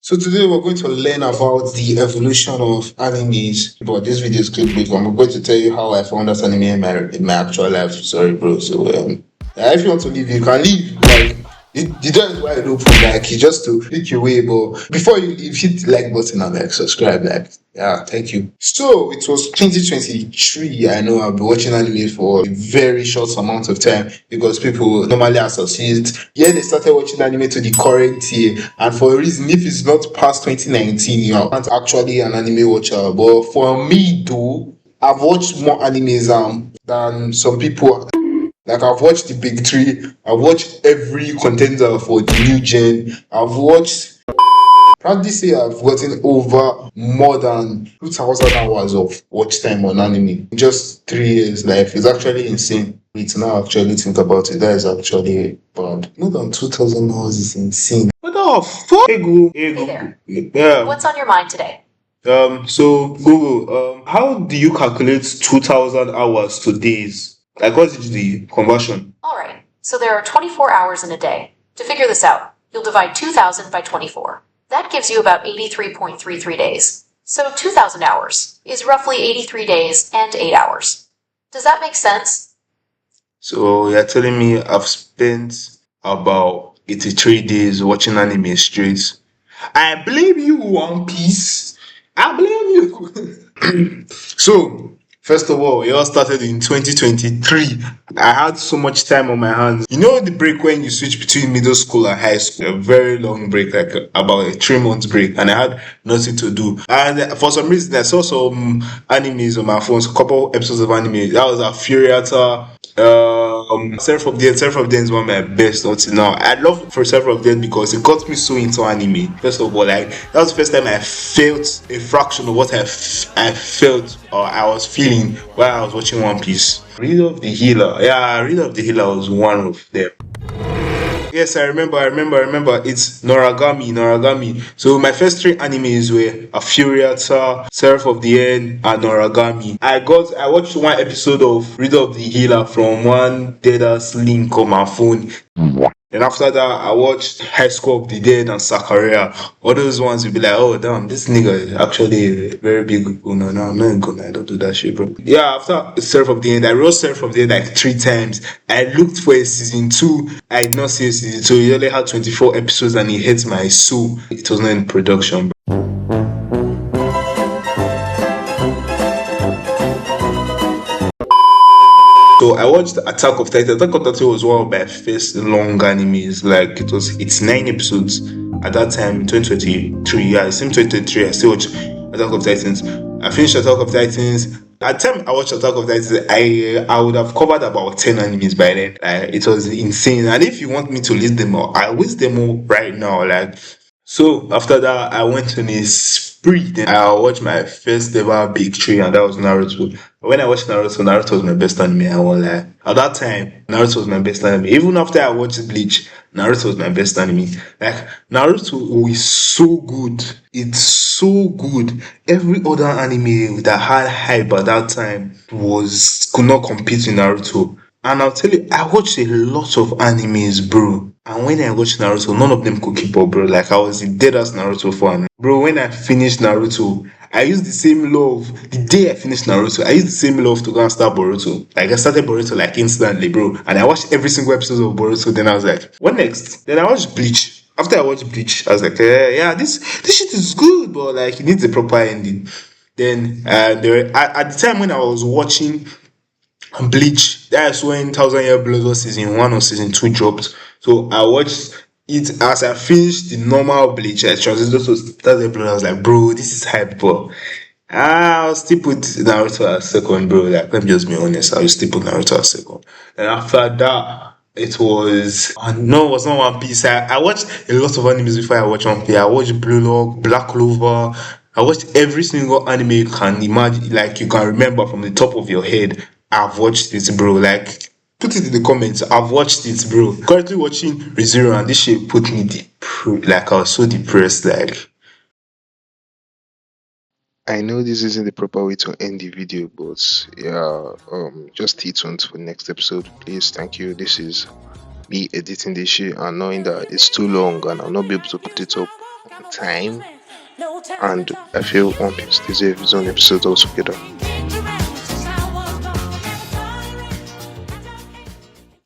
So today we're going to learn about the evolution of animes. But this video is quick. I'm going to tell you how I found that anime in my actual life. Sorry, bro. So if you want to leave, you can leave. Like the door is wide open. Like you just to pick your way. But before you leave, hit the like button and like subscribe. Like yeah, thank you. So it was 2023. I know I've been watching anime for a very short amount of time because people normally associate. Yeah, they started watching anime to the current year, and for a reason, if it's not past 2019, you aren't actually an anime watcher. But for me, though, I've watched more animes than some people. Like I've watched the big three. I've watched every contender for the new gen. I've watched. Proudly say I've gotten over more than 2,000 hours of watch time on anime in just 3 years. Like it's actually insane. It's now actually think about it. That is actually bad. More than 2,000 hours is insane. What the fuck? Hey Google. Hey there. Yeah. What's on your mind today? So Google, how do you calculate 2,000 hours to days? Like what's the conversion? Alright, so there are 24 hours in a day. To figure this out, you'll divide 2,000 by 24. That gives you about 83.33 days. So 2,000 hours is roughly 83 days and 8 hours. Does that make sense? So you're telling me I've spent about 83 days watching anime straight. I blame you, One Piece. I blame you. So, first of all, it all started in 2023. I had so much time on my hands. You know the break when you switch between middle school and high school? A very long break, like about a 3 month break, and I had nothing to do. And for some reason, I saw some animes on my phone, a couple episodes of anime. That was a Furiata. Seraph of the End is one of my best until now. I love for Seraph of the End because it got me so into anime. First of all, like that was the first time I felt a fraction of what I felt or I was feeling while I was watching One Piece. Read of the Healer. Yeah, Read of the Healer was one of them. Yes, I remember. It's Noragami. So my first three animes were A Furiata, Seraph of the End, and Noragami. I watched one episode of Read of the Healer from one dead ass link on my phone. Then after that, I watched High School of the Dead and Sakurai. All those ones you'll be like, oh damn, this nigga is actually a very big gunner. No, I'm not a gunner. I don't do that shit, bro. Yeah, after Seraph of the End, I wrote Seraph of the End like 3 times. I looked for a season 2. I did not see a season 2. It only had 24 episodes and it hit my soul. It was not in production, bro. So I watched Attack of Titan. Attack of Titan was one of my first long animes. Like it's 9 episodes at that time, 2023. Yeah, it's in 2023. I still watch Attack of Titans. I finished Attack of Titans. At the time I watched Attack of Titans, I would have covered about 10 animes by then. It was insane. And if you want me to list them all, I'll list them all right now. So after that, I went on a spree. Then I watched my first ever big three, and that was Naruto. When I watched Naruto was my best anime. I won't lie. At that time, Naruto was my best anime. Even after I watched Bleach, Naruto was my best anime. Like Naruto is so good. It's so good. Every other anime that had hype at that time could not compete with Naruto. And I'll tell you, I watched a lot of animes, bro. And when I watched Naruto, none of them could keep up, bro. Like, I was a dead-ass Naruto fan. Bro, when I finished Naruto, I used the same love. The day I finished Naruto, I used the same love to go and start Boruto. Like, I started Boruto, like, instantly, bro. And I watched every single episode of Boruto. Then I was like, what next? Then I watched Bleach. After I watched Bleach, I was like, yeah, this shit is good, but, like, it needs a proper ending. Then, at the time when I was watching Bleach, that's when Thousand Year Blood was season 1 or season 2 dropped. So I watched it as I finished the normal Bleach. I transitioned to Thousand Year Blood. I was like, bro, this is hype, bro. I'll still put Naruto as second, bro. Like, let me just be honest. I'll still put Naruto as second. And after that, it was no, it was not One Piece. I watched a lot of animes before I watched One Piece. I watched Blue Lock, Black Clover. I watched every single anime you can imagine, like you can remember from the top of your head. I've watched it, bro. Like, put it in the comments. I've watched it, bro. Currently watching ReZero, and this shit put me like, I was so depressed. Like, I know this isn't the proper way to end the video, but yeah, just stay tuned for the next episode, please. Thank you. This is me editing this shit and knowing that it's too long and I'll not be able to put it up time, and I feel One Piece deserves its own episode altogether.